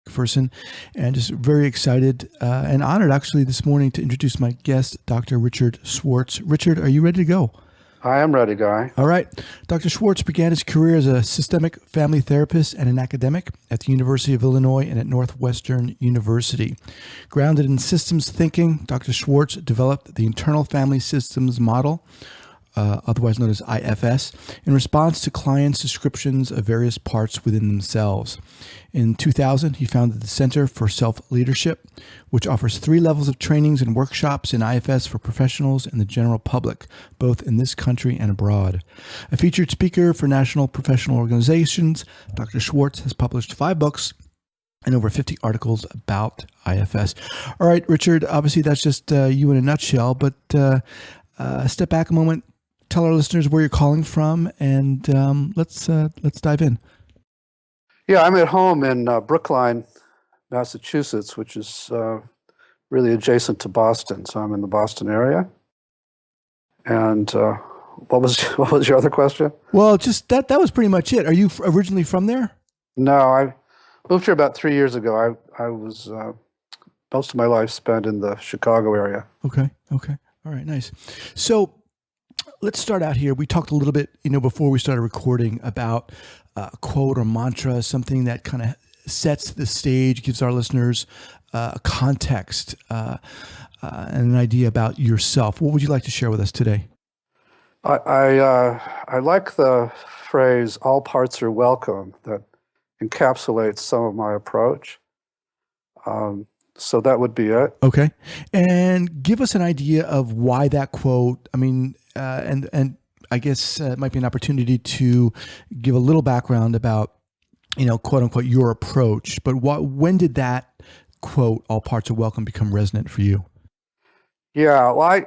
Macpherson, and just very excited and honored actually this morning to introduce my guest, Dr. Richard Swartz. Richard, are you ready to go? I am ready, Guy. All right. Dr. Schwartz began his career as a systemic family therapist and an academic at the University of Illinois and at Northwestern University. Grounded in systems thinking, Dr. Schwartz developed the internal family systems model, otherwise known as IFS, in response to clients' descriptions of various parts within themselves. In 2000, he founded the Center for Self-Leadership, which offers 3 levels of trainings and workshops in IFS for professionals and the general public, both in this country and abroad. A featured speaker for national professional organizations, Dr. Schwartz has published 5 books and over 50 articles about IFS. All right, Richard, obviously that's just you in a nutshell, but step back a moment. Tell our listeners where you're calling from, and let's dive in. Yeah, I'm at home in Brookline, Massachusetts, which is really adjacent to Boston. So I'm in the Boston area. And what was your other question? Well, just that was pretty much it. Are you originally from there? No, I moved here about 3 years ago. I was most of my life spent in the Chicago area. Okay. All right, nice. So let's start out here. We talked a little bit, before we started recording about a quote or mantra, something that kind of sets the stage, gives our listeners a context and an idea about yourself. What would you like to share with us today? I like the phrase, all parts are welcome, that encapsulates some of my approach. So that would be it. Okay. And give us an idea of why that quote, and I guess it might be an opportunity to give a little background about, quote unquote, your approach. But when did that quote, all parts are welcome, become resonant for you? Yeah, well,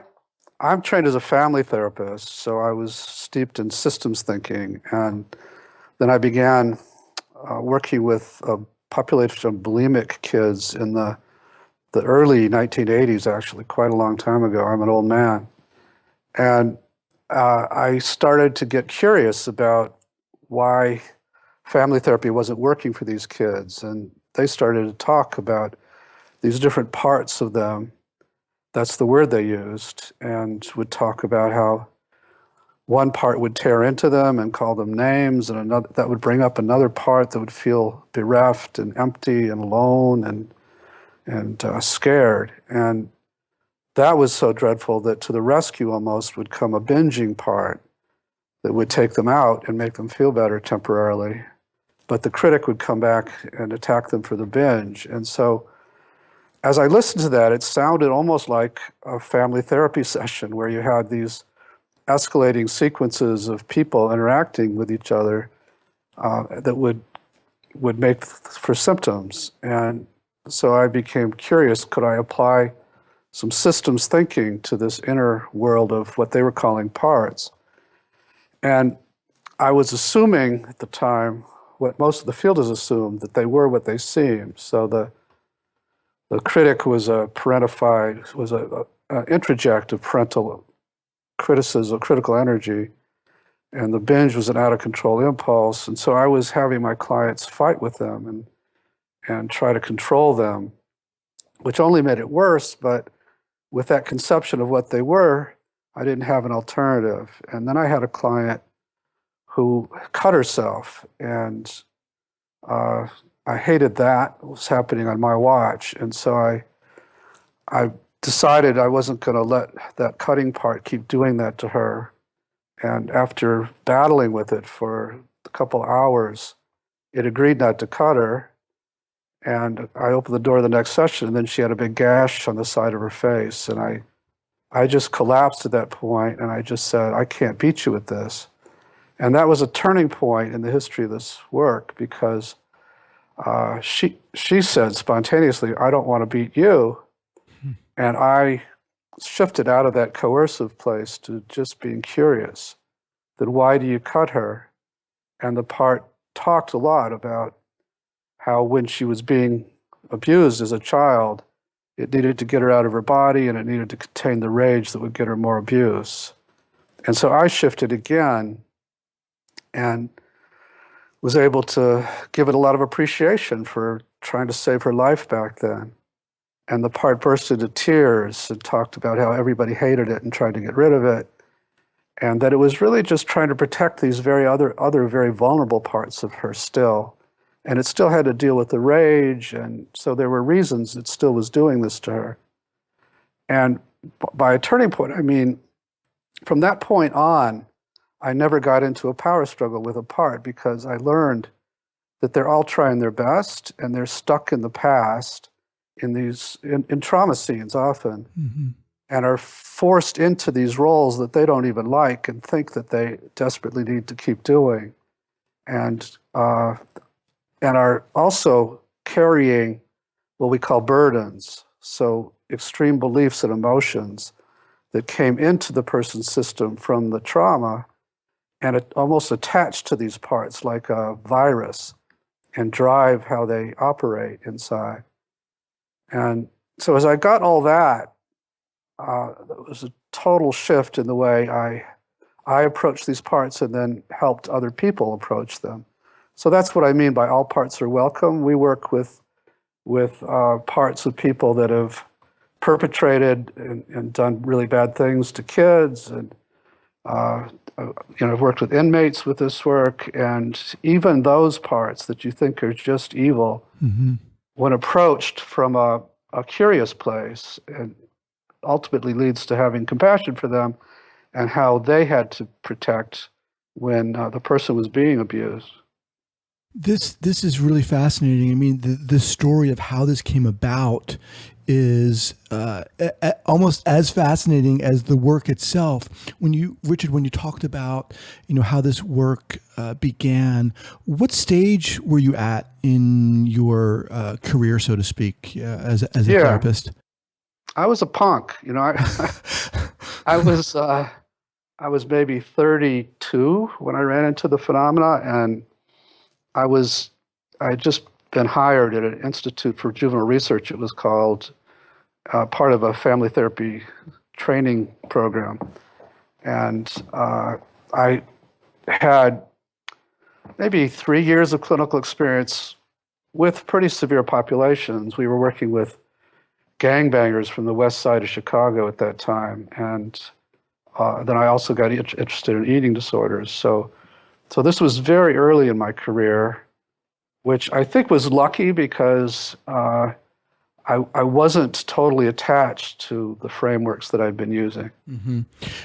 I'm trained as a family therapist, so I was steeped in systems thinking. And then I began working with a population of bulimic kids in the early 1980s, actually, quite a long time ago. I'm an old man. And I started to get curious about why family therapy wasn't working for these kids. And they started to talk about these different parts of them. That's the word they used, and would talk about how one part would tear into them and call them names, and another that would bring up another part that would feel bereft and empty and alone and scared. And that was so dreadful that to the rescue almost would come a binging part that would take them out and make them feel better temporarily. But the critic would come back and attack them for the binge. And so as I listened to that, it sounded almost like a family therapy session where you had these escalating sequences of people interacting with each other that would make for symptoms. And so I became curious, could I apply some systems thinking to this inner world of what they were calling parts? And I was assuming at the time, what most of the field has assumed, that they were what they seemed. So the critic was an introject of parental criticism, critical energy, and the binge was an out-of-control impulse. And so I was having my clients fight with them and try to control them, which only made it worse. But with that conception of what they were, I didn't have an alternative. And then I had a client who cut herself, and I hated that was happening on my watch. And so I decided I wasn't going to let that cutting part keep doing that to her. And after battling with it for a couple hours, it agreed not to cut her. And I opened the door of the next session, and then she had a big gash on the side of her face. And I just collapsed at that point, and I just said, I can't beat you with this. And that was a turning point in the history of this work, because she said spontaneously, I don't want to beat you. And I shifted out of that coercive place to just being curious, that why do you cut her? And the part talked a lot about how when she was being abused as a child, it needed to get her out of her body, and it needed to contain the rage that would get her more abuse. And so I shifted again, and was able to give it a lot of appreciation for trying to save her life back then. And the part burst into tears and talked about how everybody hated it and tried to get rid of it. And that it was really just trying to protect these other very vulnerable parts of her still. And it still had to deal with the rage. And so there were reasons it still was doing this to her. And by a turning point, I mean, from that point on, I never got into a power struggle with a part because I learned that they're all trying their best and they're stuck in the past in trauma scenes often, and are forced into these roles that they don't even like and think that they desperately need to keep doing, and are also carrying what we call burdens, so extreme beliefs and emotions that came into the person's system from the trauma, and it almost attached to these parts like a virus and drive how they operate inside. And so as I got all that, there was a total shift in the way I approached these parts and then helped other people approach them. So that's what I mean by all parts are welcome. We work with parts of people that have perpetrated and done really bad things to kids, and I've worked with inmates with this work, and even those parts that you think are just evil, when approached from a curious place, and ultimately leads to having compassion for them and how they had to protect when the person was being abused. This is really fascinating. I mean, the story of how this came about is almost as fascinating as the work itself. Richard, when you talked about how this work began, what stage were you at in your career, so to speak, as a therapist? I was a punk. I was maybe 32 when I ran into the phenomena, and I had just been hired at an Institute for Juvenile Research, it was called, part of a family therapy training program. And I had maybe 3 years of clinical experience with pretty severe populations. We were working with gangbangers from the west side of Chicago at that time. And then I also got interested in eating disorders. So this was very early in my career, which I think was lucky because I wasn't totally attached to the frameworks that I've been using.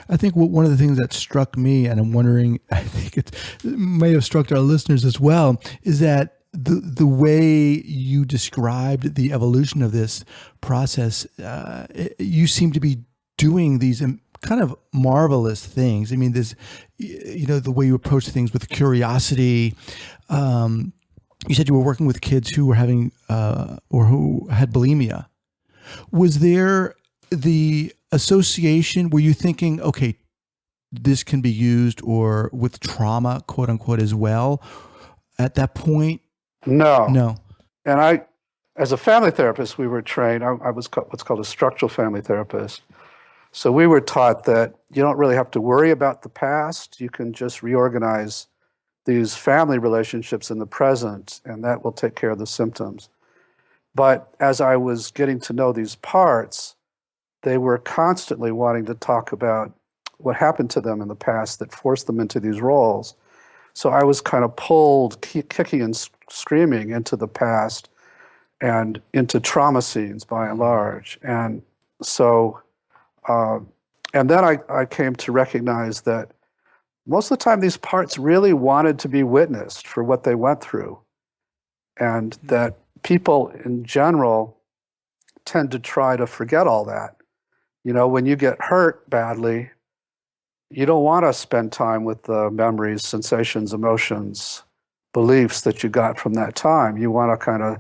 I think one of the things that struck me, and I'm wondering, I think it may have struck our listeners as well, is that the way you described the evolution of this process, you seem to be doing these kind of marvelous things. I mean, the way you approach things with curiosity. You said you were working with kids who were having or who had bulimia. Was there the association? Were you thinking, okay, this can be used or with trauma, quote unquote, as well at that point? No. And as a family therapist, we were trained. I was what's called a structural family therapist. So we were taught that you don't really have to worry about the past. You can just reorganize these family relationships in the present, and that will take care of the symptoms. But as I was getting to know these parts, they were constantly wanting to talk about what happened to them in the past that forced them into these roles. So I was kind of pulled, kicking and screaming into the past and into trauma scenes by and large. And so, and then I came to recognize that most of the time these parts really wanted to be witnessed for what they went through, and that people in general tend to try to forget all that. When you get hurt badly, you don't want to spend time with the memories, sensations, emotions, beliefs that you got from that time. You want to kind of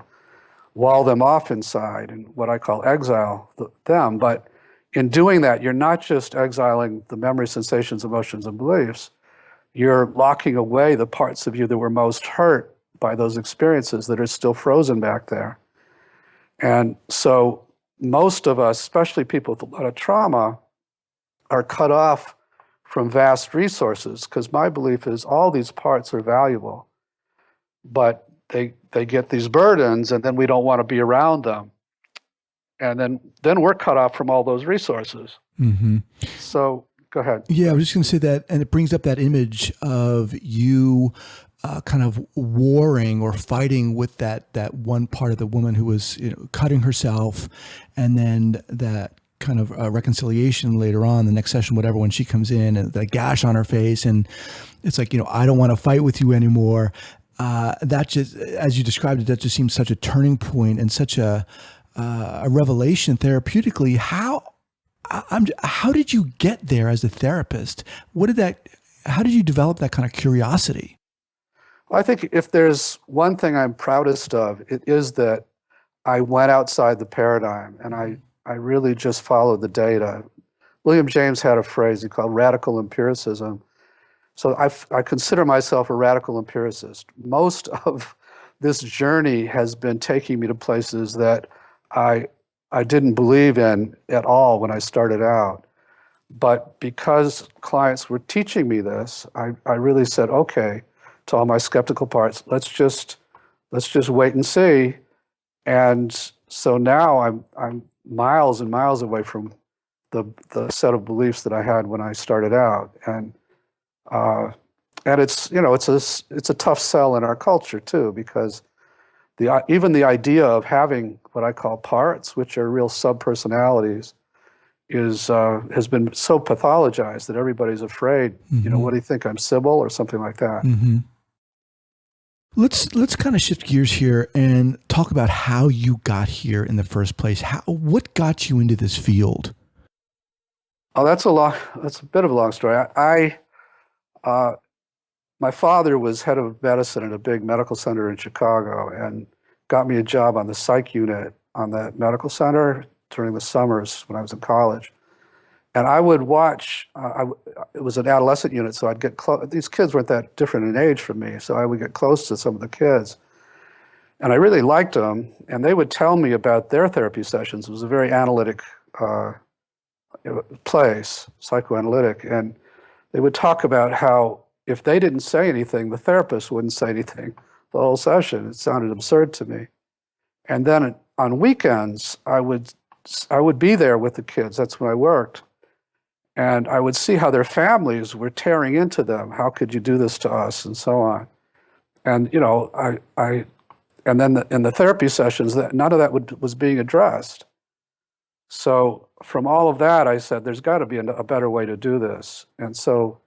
wall them off inside and what I call exile them. But in doing that, you're not just exiling the memories, sensations, emotions, and beliefs. You're locking away the parts of you that were most hurt by those experiences that are still frozen back there. And so most of us, especially people with a lot of trauma, are cut off from vast resources, because my belief is all these parts are valuable. but they get these burdens, and then we don't want to be around them. And then we're cut off from all those resources. Mm-hmm. So go ahead. Yeah, I was just going to say that, and it brings up that image of you kind of warring or fighting with that one part of the woman who was, cutting herself, and then that kind of reconciliation later on, the next session, whatever, when she comes in and that gash on her face, and it's like, I don't want to fight with you anymore. That just, as you described it, that just seems such a turning point and such a revelation therapeutically. How did you get there as a therapist? How did you develop that kind of curiosity? Well, I think if there's one thing I'm proudest of, it is that I went outside the paradigm, and I really just followed the data. William James had a phrase he called radical empiricism. So I consider myself a radical empiricist. Most of this journey has been taking me to places that I didn't believe in at all when I started out. But because clients were teaching me this, I really said, okay, to all my skeptical parts, let's just wait and see. And so now I'm miles and miles away from the set of beliefs that I had when I started out. And it's it's a tough sell in our culture too, because even the idea of having what I call parts, which are real subpersonalities, has been so pathologized that everybody's afraid. Mm-hmm. What do you think? I'm Sybil or something like that. Mm-hmm. Let's kind of shift gears here and talk about how you got here in the first place. What got you into this field? Oh, that's a bit of a long story. My father was head of medicine at a big medical center in Chicago and got me a job on the psych unit on that medical center during the summers when I was in college. And I would watch, it was an adolescent unit, so I'd get close. These kids weren't that different in age from me, so I would get close to some of the kids. And I really liked them, and they would tell me about their therapy sessions. It was a very analytic place, psychoanalytic, and they would talk about how if they didn't say anything, the therapist wouldn't say anything the whole session. It sounded absurd to me. And then on weekends, I would be there with the kids. That's when I worked. And I would see how their families were tearing into them. How could you do this to us, and so on. And and then in the therapy sessions, none of that was being addressed. So from all of that, I said, there's got to be a better way to do this. And so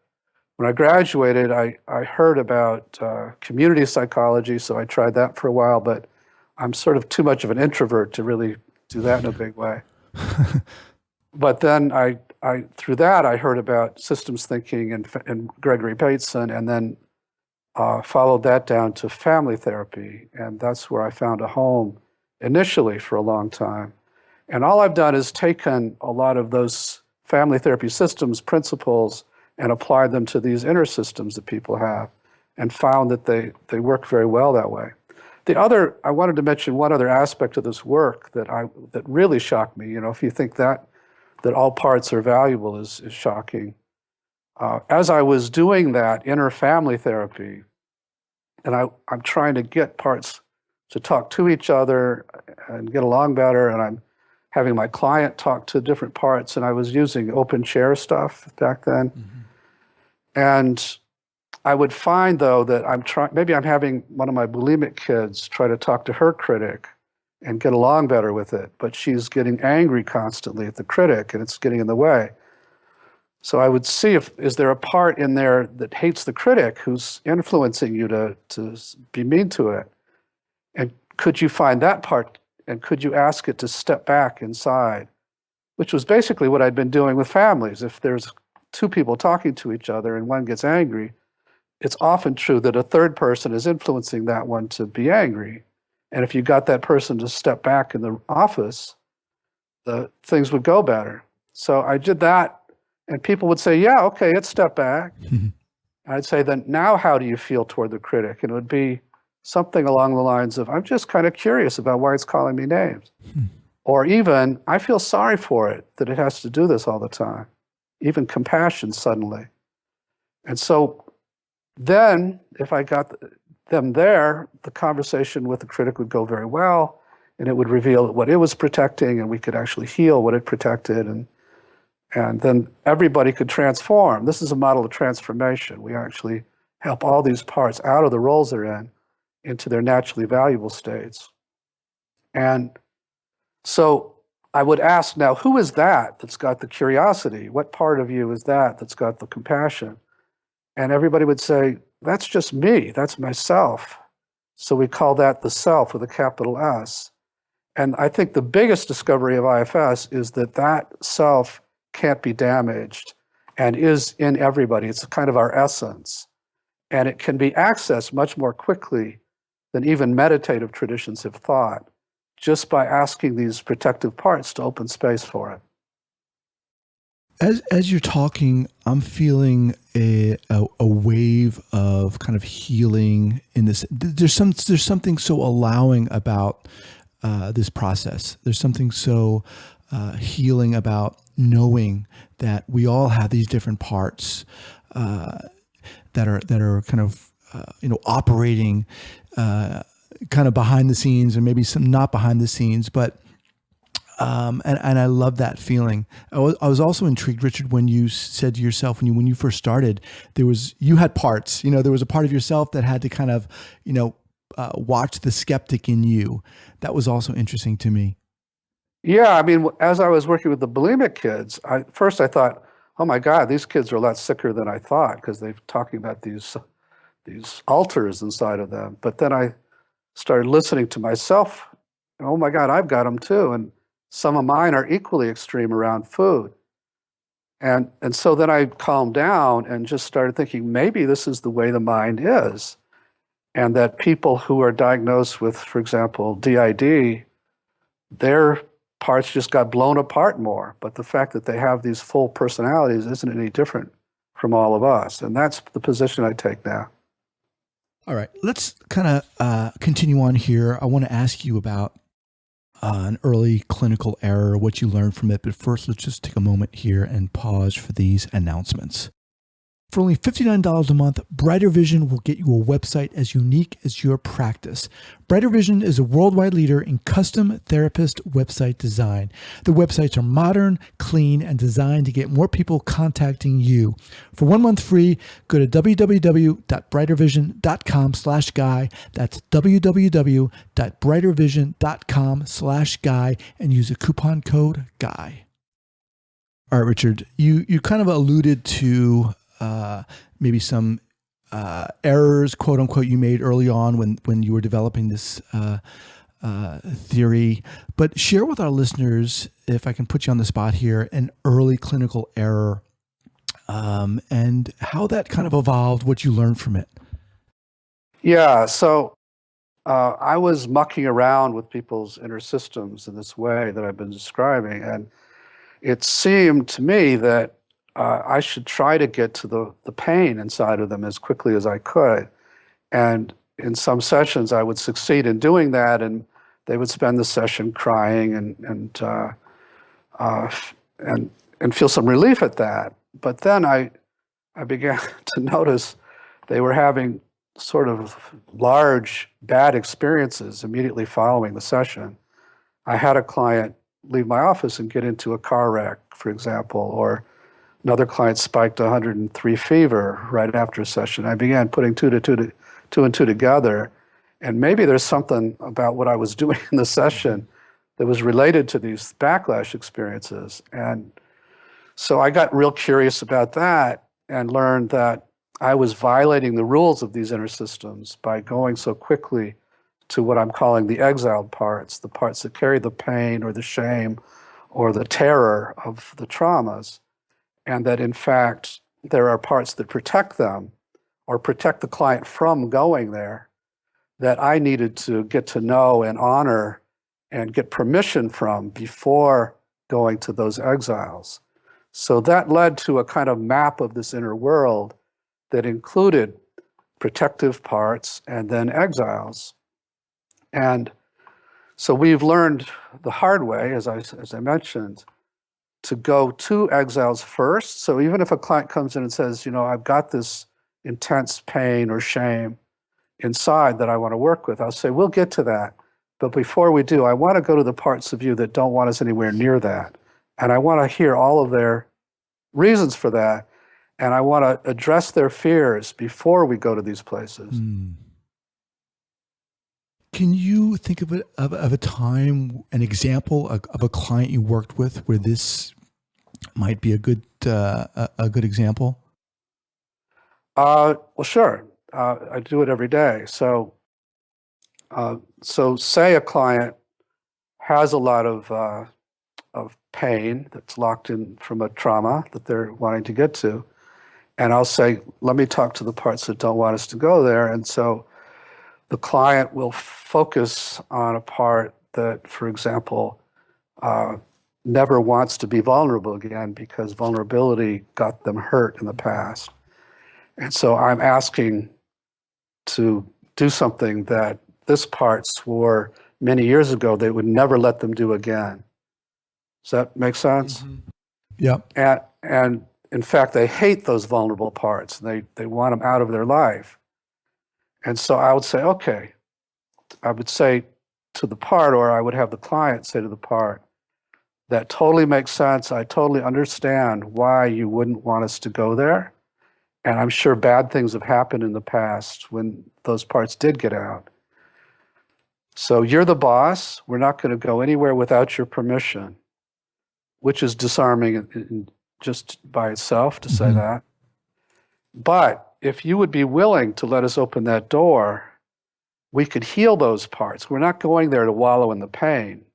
when I graduated, I heard about community psychology, so I tried that for a while, but I'm sort of too much of an introvert to really do that in a big way. But then through that, I heard about systems thinking and Gregory Bateson, and then followed that down to family therapy. And that's where I found a home initially for a long time. And all I've done is taken a lot of those family therapy systems, principles, and applied them to these inner systems that people have, and found that they work very well that way. I wanted to mention one other aspect of this work that really shocked me. If you think that all parts are valuable is shocking. As I was doing that inner family therapy, and I'm trying to get parts to talk to each other and get along better, and I'm having my client talk to different parts, and I was using open chair stuff back then. Mm-hmm. And I would find, though, that maybe I'm having one of my bulimic kids try to talk to her critic and get along better with it, but she's getting angry constantly at the critic, and it's getting in the way. So I would see is there a part in there that hates the critic who's influencing you to be mean to it? And could you find that part, and could you ask it to step back inside? Which was basically what I'd been doing with families. If there's two people talking to each other and one gets angry, it's often true that a third person is influencing that one to be angry. And if you got that person to step back in the office, the things would go better. So I did that, and people would say, yeah, okay, it stepped back. I'd say, then now how do you feel toward the critic? And it would be something along the lines of, I'm just kind of curious about why it's calling me names. Or even, I feel sorry for it, that it has to do this all the time. Even compassion suddenly. And so then, if I got them there, the conversation with the critic would go very well, and it would reveal what it was protecting, and we could actually heal what it protected, and then everybody could transform. This is a model of transformation. We actually help all these parts out of the roles they're in into their naturally valuable states. And so I would ask now, who is that that's got the curiosity? What part of you is that that's got the compassion? And everybody would say, that's just me, that's myself. So we call that the self with a capital S. And I think the biggest discovery of IFS is that that self can't be damaged and is in everybody. It's kind of our essence. And it can be accessed much more quickly than even meditative traditions have thought, just by asking these protective parts to open space for it. As you're talking, I'm feeling a wave of kind of healing in this. There's something so allowing about this process. There's something so healing about knowing that we all have these different parts that are kind of operating kind of behind the scenes, and maybe some not behind the scenes, but and I love that feeling. I was also intrigued, Richard, when you said to yourself when you first started, you had parts. There was a part of yourself that had to kind of watch the skeptic in you. That was also interesting to me. Yeah, I mean, as I was working with the bulimic kids, first I thought, oh my God, these kids are a lot sicker than I thought, because they're talking about these alters inside of them. But then I started listening to myself. Oh my God, I've got them too. And some of mine are equally extreme around food. And so then I calmed down and just started thinking, maybe this is the way the mind is. And that people who are diagnosed with, for example, DID, their parts just got blown apart more. But the fact that they have these full personalities isn't any different from all of us. And that's the position I take now. All right, let's kind of continue on here. I want to ask you about an early clinical error, what you learned from it. But first, let's just take a moment here and pause for these announcements. For only $59 a month, Brighter Vision will get you a website as unique as your practice. Brighter Vision is a worldwide leader in custom therapist website design. The websites are modern, clean, and designed to get more people contacting you. For 1 month free, go to www.brightervision.com/guy. That's www.brightervision.com/guy and use a coupon code GUY. All right, Richard, you kind of alluded to maybe some errors, quote unquote, you made early on when you were developing this theory. But share with our listeners, if I can put you on the spot here, an early clinical error and how that kind of evolved, what you learned from it. Yeah, so I was mucking around with people's inner systems in this way that I've been describing. And it seemed to me that I should try to get to the pain inside of them as quickly as I could. And in some sessions, I would succeed in doing that, and they would spend the session crying and feel some relief at that. But then I began to notice they were having sort of large bad experiences immediately following the session. I had a client leave my office and get into a car wreck, for example, or another client spiked 103 fever right after a session. I began putting two and two together, and maybe there's something about what I was doing in the session that was related to these backlash experiences. And so I got real curious about that and learned that I was violating the rules of these inner systems by going so quickly to what I'm calling the exiled parts, the parts that carry the pain or the shame or the terror of the traumas. And that in fact, there are parts that protect them or protect the client from going there that I needed to get to know and honor and get permission from before going to those exiles. So that led to a kind of map of this inner world that included protective parts and then exiles. And so we've learned the hard way, as I mentioned, to go to exiles first. So even if a client comes in and says, I've got this intense pain or shame, inside that I want to work with. I'll say, we'll get to that. But before we do, I want to go to the parts of you that don't want us anywhere near that. And I want to hear all of their reasons for that. And I want to address their fears before we go to these places. Can you think of a time, an example of a client you worked with where this might be a good example? Well, sure. I do it every day. So say a client has a lot of pain that's locked in from a trauma that they're wanting to get to. And I'll say, let me talk to the parts that don't want us to go there. And so the client will focus on a part that, for example, never wants to be vulnerable again because vulnerability got them hurt in the past. And so I'm asking to do something that this part swore many years ago they would never let them do again. Does that make sense? Mm-hmm. Yeah. And in fact, they hate those vulnerable parts. They want them out of their life. And so I would say, okay, I would say to the part, or I would have the client say to the part, that totally makes sense. I totally understand why you wouldn't want us to go there. And I'm sure bad things have happened in the past when those parts did get out. So you're the boss. We're not going to go anywhere without your permission, which is disarming just by itself to say that. But if you would be willing to let us open that door, we could heal those parts. We're not going there to wallow in the pain.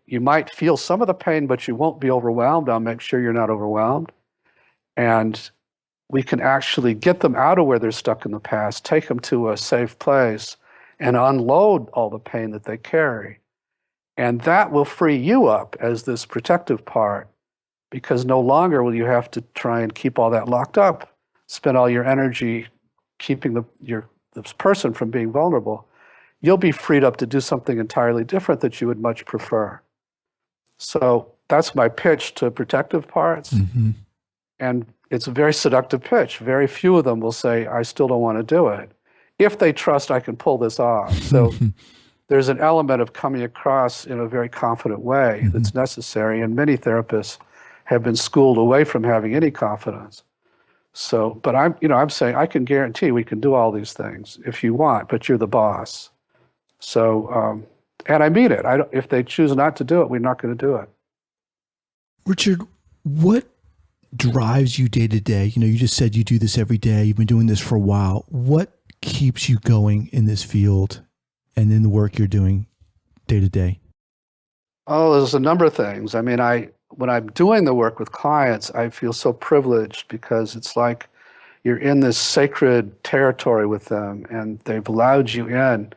You might feel some of the pain, but you won't be overwhelmed. I'll make sure you're not overwhelmed. And we can actually get them out of where they're stuck in the past, take them to a safe place, and unload all the pain that they carry. And that will free you up as this protective part, because no longer will you have to try and keep all that locked up, spend all your energy keeping this person from being vulnerable. You'll be freed up to do something entirely different that you would much prefer. So that's my pitch to protective parts. Mm-hmm. And it's a very seductive pitch. Very few of them will say, I still don't want to do it, if they trust I can pull this off. So there's an element of coming across in a very confident way that's necessary. And many therapists have been schooled away from having any confidence. So, but I'm saying I can guarantee we can do all these things if you want, but you're the boss. So, and I mean it. If they choose not to do it, we're not going to do it. Richard, what drives you day to day? You just said you do this every day. You've been doing this for a while. What keeps you going in this field and in the work you're doing day to day? Oh, there's a number of things. I mean, when I'm doing the work with clients, I feel so privileged because it's like you're in this sacred territory with them and they've allowed you in,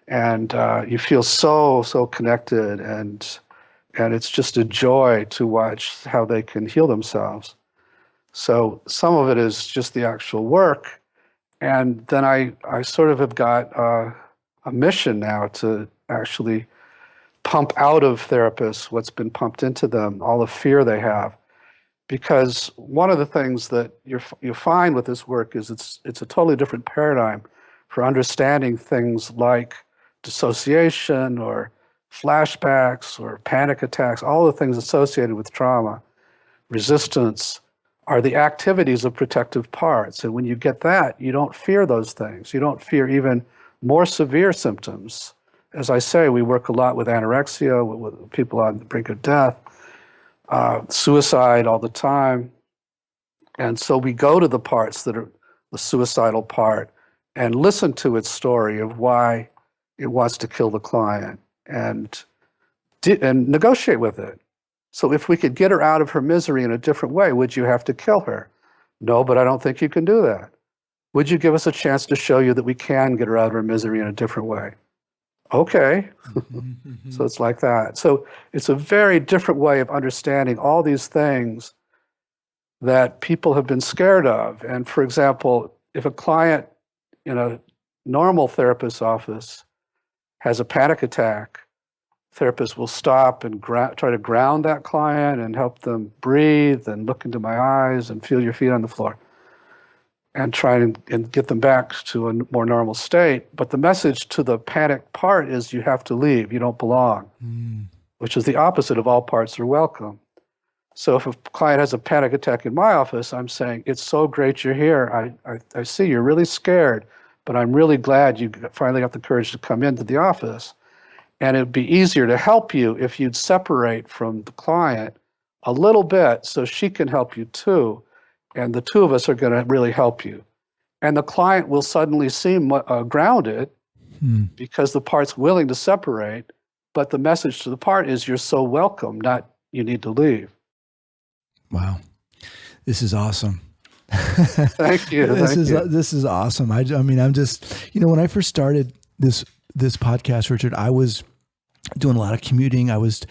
and you feel so connected, and it's just a joy to watch how they can heal themselves. So some of it is just the actual work, and then I sort of have got a mission now to actually pump out of therapists what's been pumped into them, all the fear they have. Because one of the things that you find with this work is it's a totally different paradigm for understanding things like dissociation or flashbacks or panic attacks. All the things associated with trauma, resistance, are the activities of protective parts. And when you get that, you don't fear those things. You don't fear even more severe symptoms. As I say, we work a lot with anorexia, with people on the brink of death, suicide all the time. And so we go to the parts that are the suicidal part and listen to its story of why it wants to kill the client and negotiate with it. So if we could get her out of her misery in a different way, would you have to kill her? No, but I don't think you can do that. Would you give us a chance to show you that we can get her out of her misery in a different way? Okay. So it's like that. So it's a very different way of understanding all these things that people have been scared of. And for example, if a client in a normal therapist's office has a panic attack, therapist will stop and try to ground that client and help them breathe and look into my eyes and feel your feet on the floor. and try and get them back to a more normal state. But the message to the panic part is you have to leave, you don't belong, which is the opposite of all parts are welcome. So if a client has a panic attack in my office, I'm saying, it's so great you're here. I see you're really scared, but I'm really glad you finally got the courage to come into the office. And it'd be easier to help you if you'd separate from the client a little bit so she can help you too. And the two of us are going to really help you. And the client will suddenly seem grounded because the part's willing to separate, but the message to the part is you're so welcome, not you need to leave. Wow. This is awesome. Thank you. This is awesome. I mean, I'm just, when I first started this podcast, Richard, I was doing a lot of commuting. I was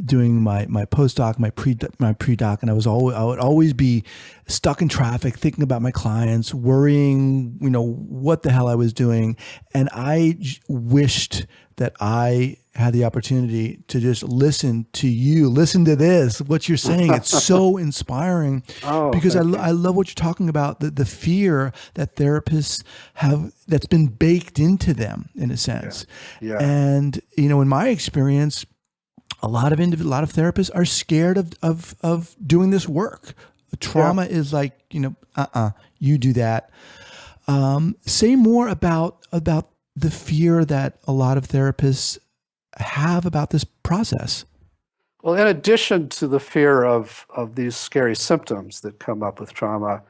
doing my postdoc, my pre-doc, and I would always be stuck in traffic, thinking about my clients, worrying, what the hell I was doing. And I wished that I had the opportunity to just listen to you, listen to this, what you're saying. It's so inspiring because I love what you're talking about, the fear that therapists have that's been baked into them in a sense. Yeah. And, in my experience, a lot of therapists are scared of doing this work. Trauma is like, you do that. Say more about the fear that a lot of therapists have about this process. Well, in addition to the fear of these scary symptoms that come up with trauma,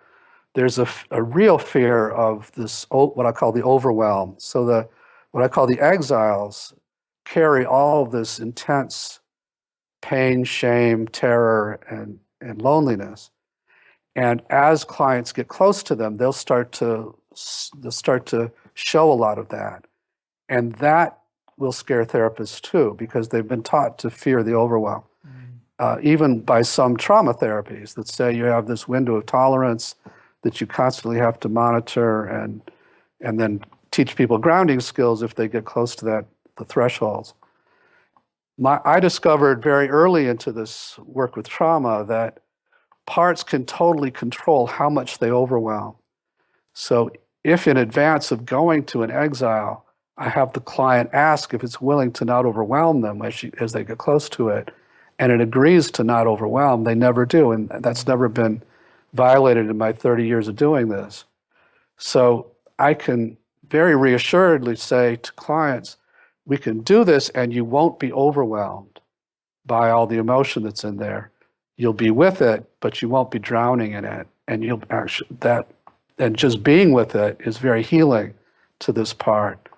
there's a real fear of this, what I call the overwhelm. So what I call the exiles carry all of this intense pain, shame, terror, and loneliness. And as clients get close to them, they'll start to show a lot of that. And that will scare therapists too, because they've been taught to fear the overwhelm. Even by some trauma therapies that say you have this window of tolerance that you constantly have to monitor and then teach people grounding skills if they get close to the thresholds. I discovered very early into this work with trauma that parts can totally control how much they overwhelm. So if in advance of going to an exile, I have the client ask if it's willing to not overwhelm them as they get close to it, and it agrees to not overwhelm, they never do. And that's never been violated in my 30 years of doing this. So I can very reassuredly say to clients, we can do this and you won't be overwhelmed by all the emotion that's in there. You'll be with it, but you won't be drowning in it. And and just being with it is very healing to this part.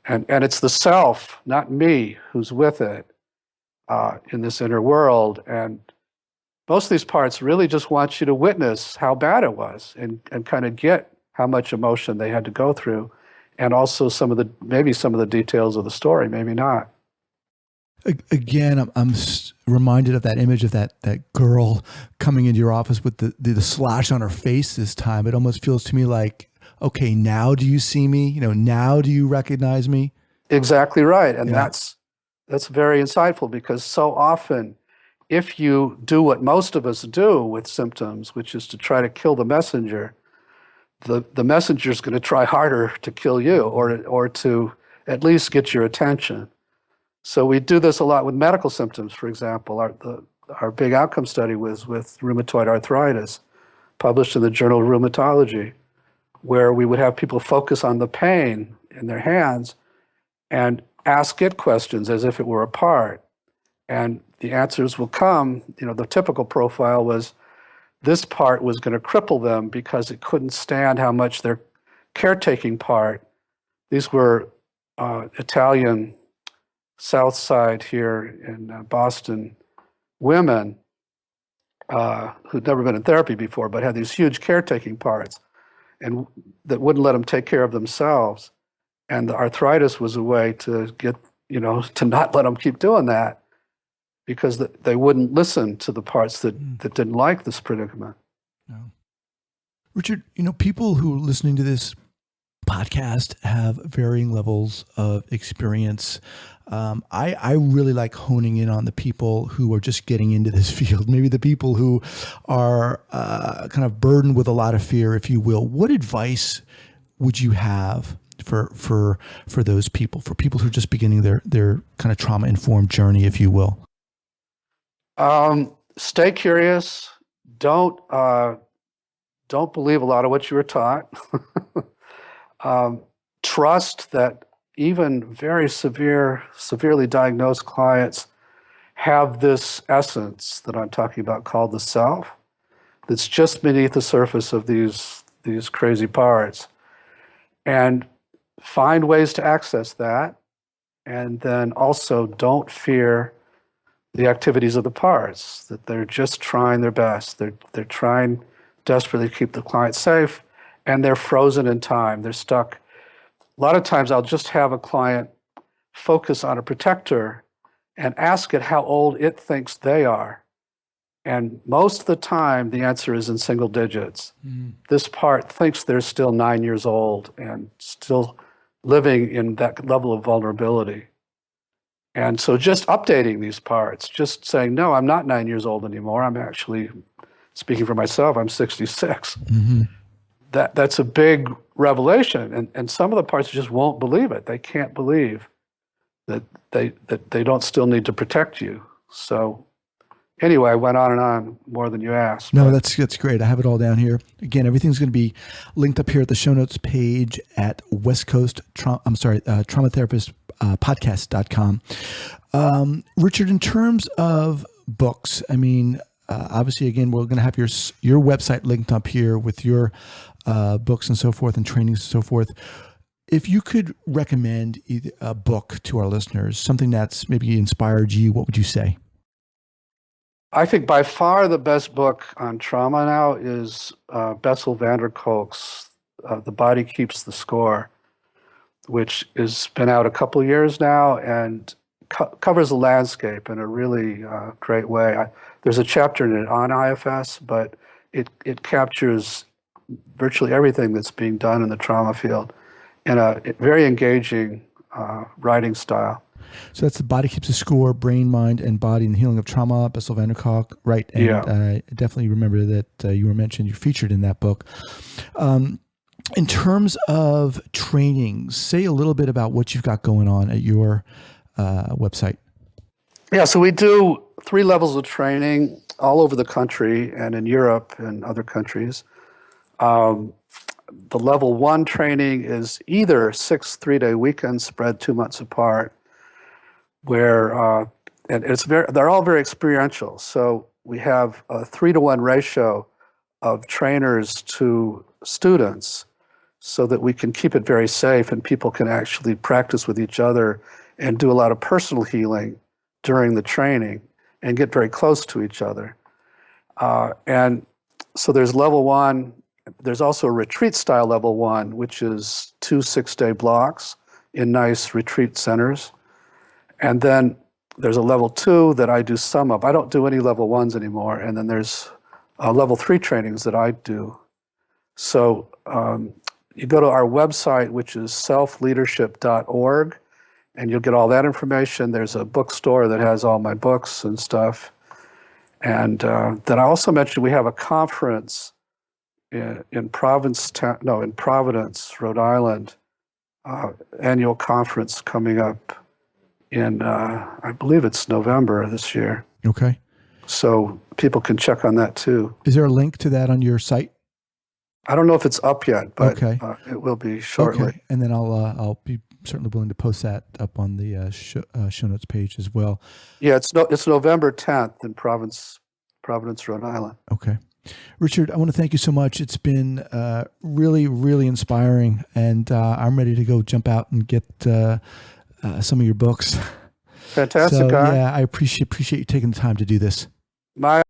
And it's the self, not me, who's with it in this inner world. And most of these parts really just want you to witness how bad it was and kind of get how much emotion they had to go through. And also maybe some of the details of the story, maybe not. Again, I'm reminded of that image of that girl coming into your office with the slash on her face this time. It almost feels to me like, okay, now do you see me? Now do you recognize me? Exactly right. And that's very insightful, because so often if you do what most of us do with symptoms, which is to try to kill the messenger, the messenger is going to try harder to kill you or to at least get your attention. So we do this a lot with medical symptoms, for example. Our big outcome study was with rheumatoid arthritis, published in the Journal of Rheumatology, where we would have people focus on the pain in their hands and ask it questions as if it were a part. And the answers will come, the typical profile was this part was going to cripple them because it couldn't stand how much their caretaking part, these were Italian South Side here in Boston women who'd never been in therapy before, but had these huge caretaking parts and that wouldn't let them take care of themselves. And the arthritis was a way to get, to not let them keep doing that, because they wouldn't listen to the parts that didn't like this predicament. No. Richard, people who are listening to this podcast have varying levels of experience I really like honing in on the people who are just getting into this field, maybe the people who are kind of burdened with a lot of fear, if you will. What advice would you have for those people, for people who are just beginning their kind of trauma-informed journey, if you will? Stay curious. Don't believe a lot of what you were taught. Trust that even very severely diagnosed clients have this essence that I'm talking about called the self that's just beneath the surface of these crazy parts. And find ways to access that. And then also don't fear the activities of the parts, that they're just trying their best. They're trying desperately to keep the client safe, and they're frozen in time. They're stuck. A lot of times I'll just have a client focus on a protector and ask it how old it thinks they are. And most of the time, the answer is in single digits. Mm. This part thinks they're still 9 years old and still living in that level of vulnerability. And so just updating these parts, just saying, no, I'm not 9 years old anymore. I'm actually, speaking for myself, I'm 66. Mm-hmm. That's a big revelation. And some of the parts just won't believe it. They can't believe that they don't still need to protect you. So anyway, I went on and on more than you asked. No, that's great. I have it all down here. Again, everything's going to be linked up here at the show notes page at traumatherapistpodcast.com. Richard, in terms of books, I mean, obviously, again, we're going to have your website linked up here with your books and so forth and trainings and so forth. If you could recommend a book to our listeners, something that's maybe inspired you, what would you say? I think by far the best book on trauma now is Bessel van der Kolk's The Body Keeps the Score, which has been out a couple of years now and covers the landscape in a really great way. There's a chapter in it on IFS, but it captures virtually everything that's being done in the trauma field in a very engaging writing style. So that's The Body Keeps the Score, Brain, Mind, and Body and the Healing of Trauma, Bessel van der Kolk, right? And yeah. I definitely remember that you were mentioned, you featured in that book. In terms of trainings, say a little bit about what you've got going on at your website. Yeah, so we do 3 levels of training all over the country and in Europe and other countries. The level 1 training is either 6 3-day weekends spread 2 months apart, where and they're all very experiential. So we have a 3-to-1 ratio of trainers to students so that we can keep it very safe and people can actually practice with each other and do a lot of personal healing during the training and get very close to each other. And so there's level 1. There's also a retreat style level 1, which is 2 6-day blocks in nice retreat centers. And then there's a level 2 that I do some of. I don't do any level 1s anymore. And then there's level 3 trainings that I do. So you go to our website, which is selfleadership.org, and you'll get all that information. There's a bookstore that has all my books and stuff. And then I also mentioned we have a conference in Providence, Rhode Island, annual conference coming up in, I believe it's November this year. Okay. So people can check on that too. Is there a link to that on your site? I don't know if it's up yet, but okay. It will be shortly. Okay. And then I'll be certainly willing to post that up on the show notes page as well. Yeah, it's November 10th in Providence, Rhode Island. Okay. Richard, I want to thank you so much. It's been really, really inspiring, and I'm ready to go jump out and get some of your books. Fantastic, so, guy. Yeah, I appreciate you taking the time to do this. My